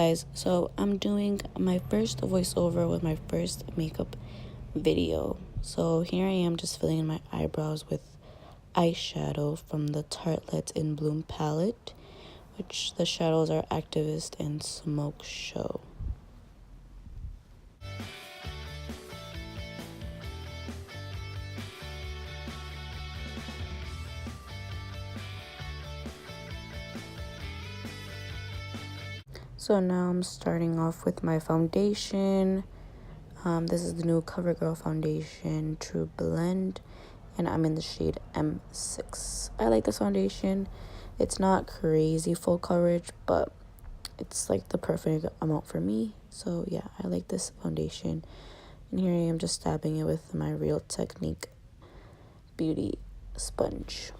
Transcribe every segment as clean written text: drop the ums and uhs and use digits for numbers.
guys, so I'm doing my first voiceover with my first makeup video. So here I am just filling in my eyebrows with eyeshadow from the Tartelette in Bloom palette, which the shadows are Activist and Smoke Show. So now I'm starting off with my foundation. This is the new CoverGirl foundation, True Blend, and I'm in the shade M6. I like this foundation. It's not crazy full coverage, but it's like the perfect amount for me. So yeah, I like this foundation. And here I am just dabbing it with my Real Technique Beauty sponge.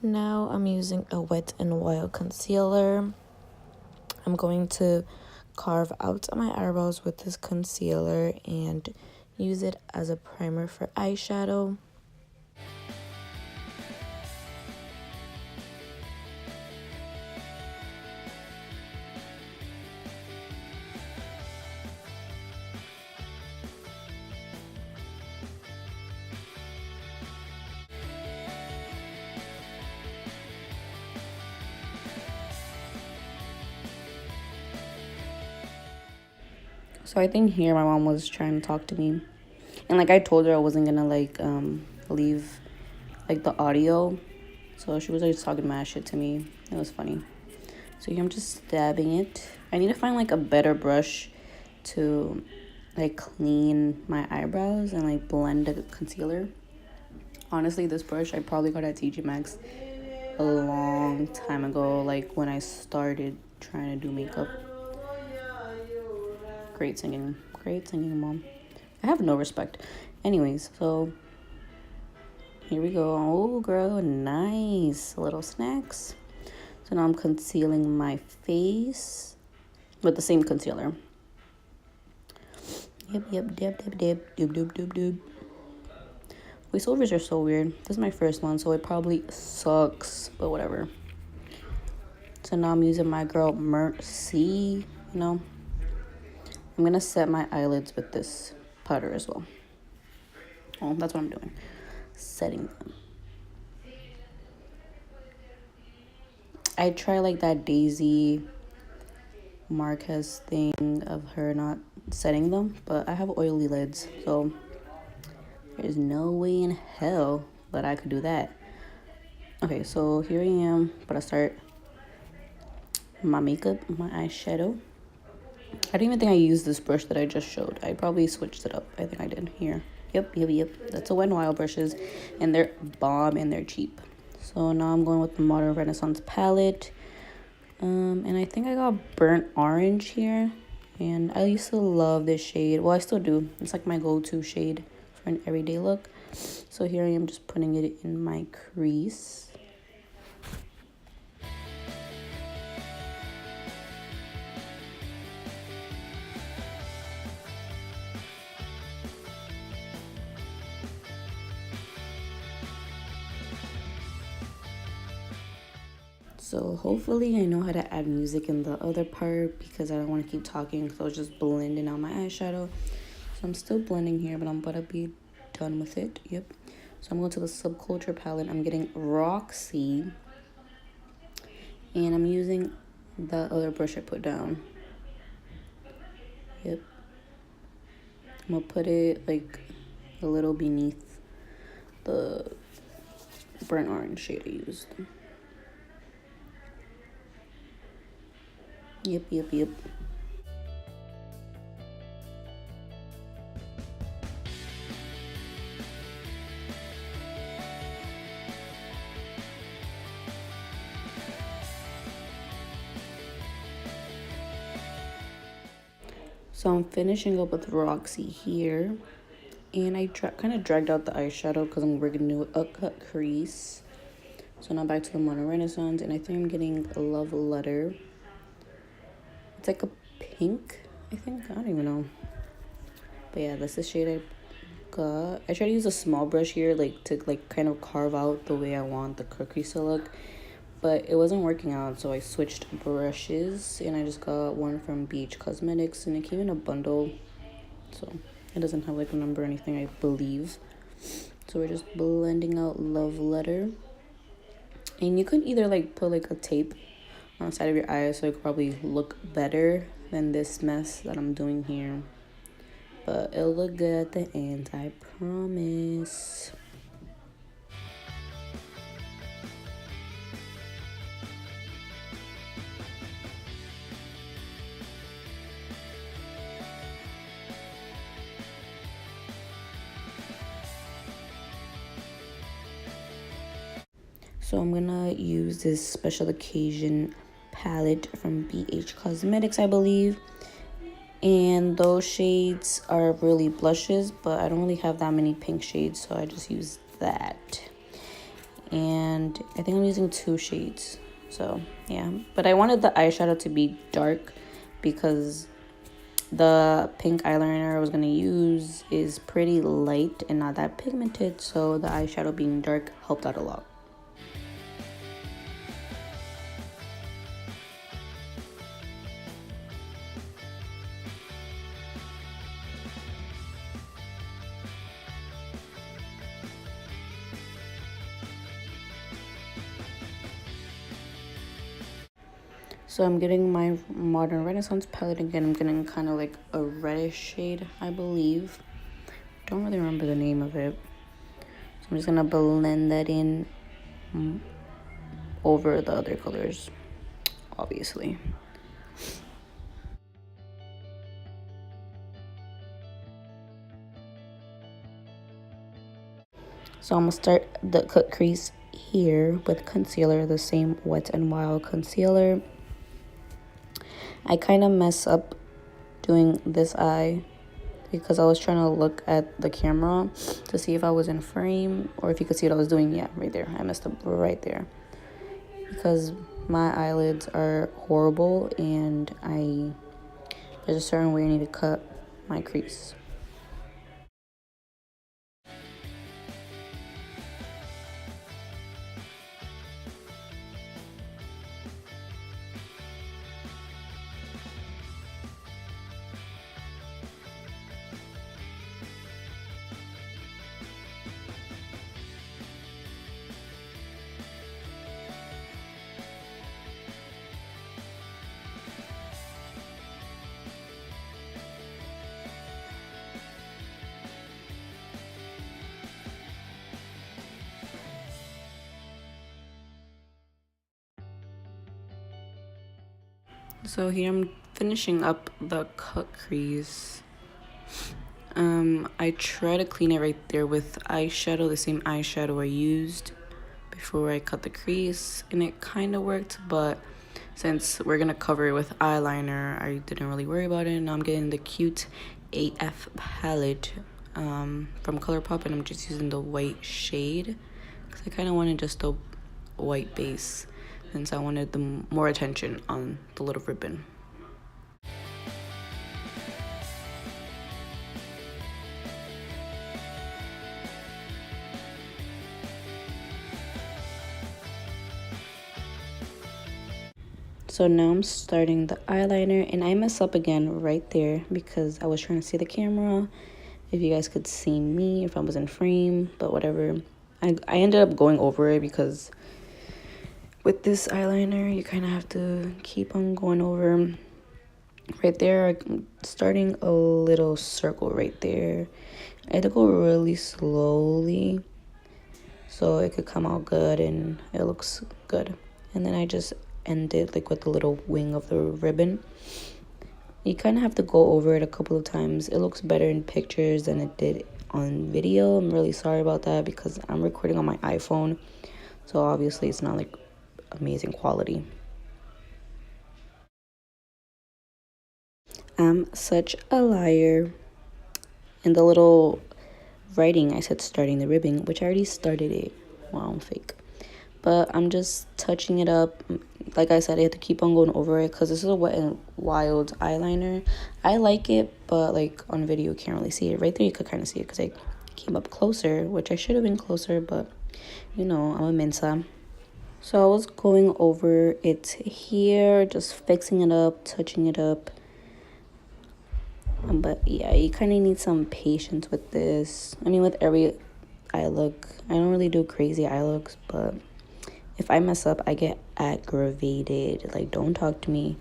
Now I'm using a Wet n Wild concealer. I'm going to carve out my eyebrows with this concealer and use it as a primer for eyeshadow. So I think here my mom was trying to talk to me, and like I told her I wasn't gonna like leave like the audio, so she was like talking mad shit to me. It was funny. So here I'm just dabbing it. I need to find like a better brush to like clean my eyebrows and like blend the concealer. Honestly, this brush I probably got at TJ Maxx a long time ago, like when I started trying to do makeup. Great singing, mom. I have no respect. Anyways, so here we go. Oh, girl, nice little snacks. So now I'm concealing my face with the same concealer. Yep, doob. Voiceovers are so weird. This is my first one, so it probably sucks, but whatever. So now I'm using my girl Mercy, you know. I'm gonna set my eyelids with this powder as well. Oh, that's what I'm doing. Setting them. I try like that Daisy Marquez thing of her not setting them, but I have oily lids, so there's no way in hell that I could do that. Okay, so here I am, but I start my makeup, my eyeshadow. I don't even think I used this brush that I just showed. I probably switched it up. I think I did here. Yep. That's a Wet n Wild brushes, and they're bomb and they're cheap. So now I'm going with the Modern Renaissance palette. And I think I got burnt orange here. And I used to love this shade. Well, I still do. It's like my go-to shade for an everyday look. So here I am just putting it in my crease. So hopefully I know how to add music in the other part because I don't want to keep talking, so I was just blending out my eyeshadow. So I'm still blending here, but I'm about to be done with it. Yep. So I'm going to the Subculture palette. I'm getting Roxy. And I'm using the other brush I put down. Yep. I'm going to put it like a little beneath the burnt orange shade I used. Yep. So I'm finishing up with Roxy here. And I kind of dragged out the eyeshadow because I'm working to a cut crease. So now back to the Modern Renaissance. And I think I'm getting a Love Letter. It's like a pink, I think. I don't even know. But yeah, that's the shade I got. I try to use a small brush here, like to like kind of carve out the way I want the crease to look. but it wasn't working out, so I switched brushes and I just got one from Beach Cosmetics, and it came in a bundle, so it doesn't have like a number or anything, I believe. So we're just blending out Love Letter, and you could either like put like a tape on the side of your eyes so it could probably look better than this mess that I'm doing here, but it'll look good at the end, I promise. So I'm gonna use this special occasion palette from BH Cosmetics, I believe. And those shades are really blushes, but I don't really have that many pink shades, so I just use that. And I think I'm using 2 shades. So yeah, but I wanted the eyeshadow to be dark because the pink eyeliner I was gonna use is pretty light and not that pigmented, so the eyeshadow being dark helped out a lot. So I'm getting my Modern Renaissance palette again. I'm getting kind of like a reddish shade, I believe. Don't really remember the name of it. So I'm just gonna blend that in over the other colors, obviously. So I'm gonna start the cut crease here with concealer, the same Wet n Wild concealer. I kind of mess up doing this eye because I was trying to look at the camera to see if I was in frame or if you could see what I was doing. Yeah, right there. I messed up right there because my eyelids are horrible and there's a certain way I need to cut my crease. So here I'm finishing up the cut crease. I try to clean it right there with eyeshadow, the same eyeshadow I used before I cut the crease, and it kind of worked, but since we're gonna cover it with eyeliner, I didn't really worry about it. Now I'm getting the Cute AF palette from ColourPop, and I'm just using the white shade because I kind of wanted just a white base since I wanted the more attention on the little ribbon. So now I'm starting the eyeliner, and I mess up again right there because I was trying to see the camera, if you guys could see me, if I was in frame, but whatever. I ended up going over it because with this eyeliner, you kind of have to keep on going over. Right there, I'm starting a little circle right there. I had to go really slowly so it could come out good and it looks good. And then I just ended like with the little wing of the ribbon. You kind of have to go over it a couple of times. It looks better in pictures than it did on video. I'm really sorry about that because I'm recording on my iPhone, so obviously it's not like amazing quality. I'm such a liar. In the little writing I said starting the ribbon, which I already started it. Wow, I'm fake. But I'm just touching it up. Like I said, I have to keep on going over it because this is a Wet n Wild eyeliner. I like it, but like on video you can't really see it. Right there you could kind of see it because I came up closer, which I should have been closer, but you know, I'm a mensa. So I was going over it here, just fixing it up, touching it up. But yeah, you kind of need some patience with this. I mean, with every eye look, I don't really do crazy eye looks, but if I mess up, I get aggravated. Like, don't talk to me.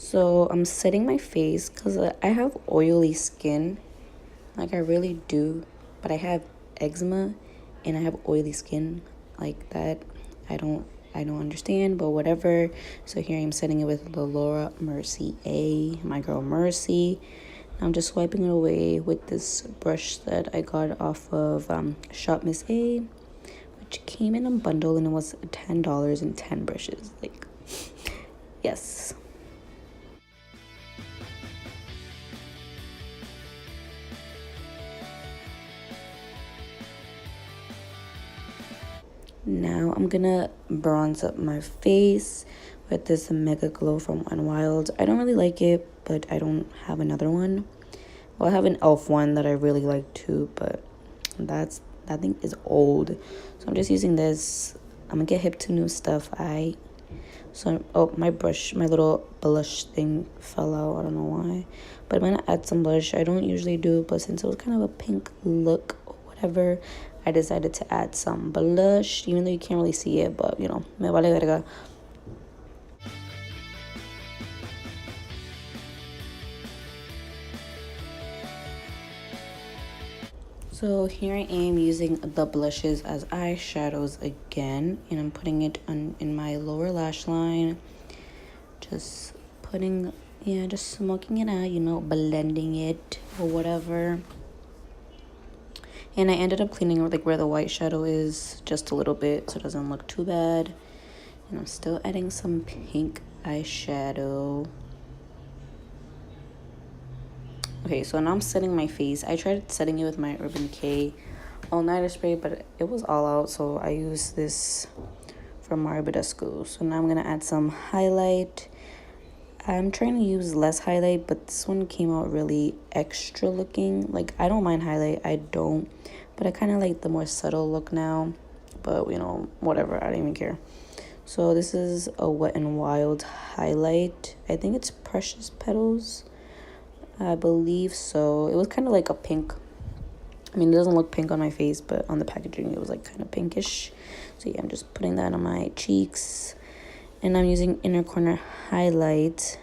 So I'm setting my face because I have oily skin. Like, I really do. But I have eczema and I have oily skin like that. I don't I don't understand, but whatever. So here I'm setting it with the Laura Mercy A, my girl Mercy. I'm just wiping it away with this brush that I got off of Shop Miss A, which came in a bundle and it was $10 and 10 brushes. Like, yes. Now I'm gonna bronze up my face with this Mega Glow from Unwild. I don't really like it, but I don't have another one. Well, I have an e.l.f. one that I really like too, but that thing is old. So I'm just using this. I'm gonna get hip to new stuff. Oh, my brush, my little blush thing fell out. I don't know why. But I'm gonna add some blush. I don't usually do, but since it was kind of a pink look or whatever, I decided to add some blush, even though you can't really see it, but you know, me vale verga. So here I am using the blushes as eyeshadows again, and I'm putting it on in my lower lash line. Just putting, yeah, just smoking it out, you know, blending it or whatever. And I ended up cleaning like where the white shadow is just a little bit so it doesn't look too bad. And I'm still adding some pink eyeshadow. Okay, so now I'm setting my face. I tried setting it with my Urban Decay all nighter spray, but it was all out, so I used this from Mario Badescu. So now I'm gonna add some highlight. I'm trying to use less highlight, but this one came out really extra looking. Like, I don't mind highlight, I don't, but I kind of like the more subtle look now. But you know, whatever, I don't even care. So this is a Wet n Wild highlight. I think it's Precious Petals, I believe so. It was kind of like a pink. I mean, it doesn't look pink on my face, but on the packaging it was like kind of pinkish. So yeah, I'm just putting that on my cheeks. And I'm using Inner Corner highlight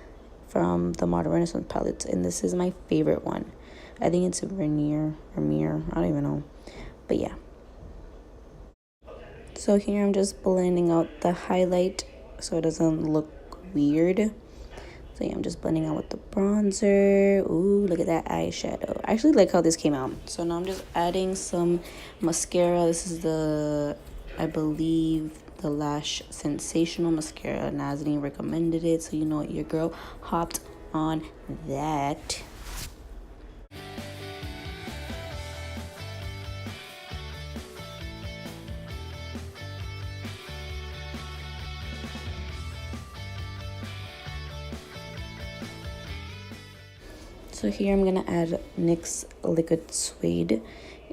from the Modern Renaissance palette, and this is my favorite one. I think it's a Vernier or Mirror, I don't even know, but yeah. So here I'm just blending out the highlight so it doesn't look weird. So yeah, I'm just blending out with the bronzer. Ooh, look at that eyeshadow. I actually like how this came out. So now I'm just adding some mascara. This is the, I believe, the Lash Sensational Mascara. Nazanin recommended it, so you know what, your girl hopped on that. So here I'm gonna add NYX Liquid Suede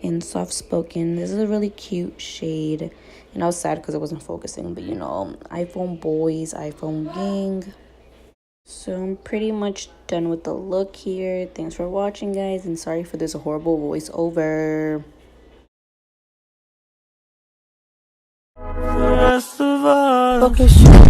in Soft Spoken. This is a really cute shade, and I was sad because it wasn't focusing, but you know, iPhone boys, iPhone gang. So I'm pretty much done with the look here. Thanks for watching, guys, and sorry for this horrible voiceover. Okay, sure.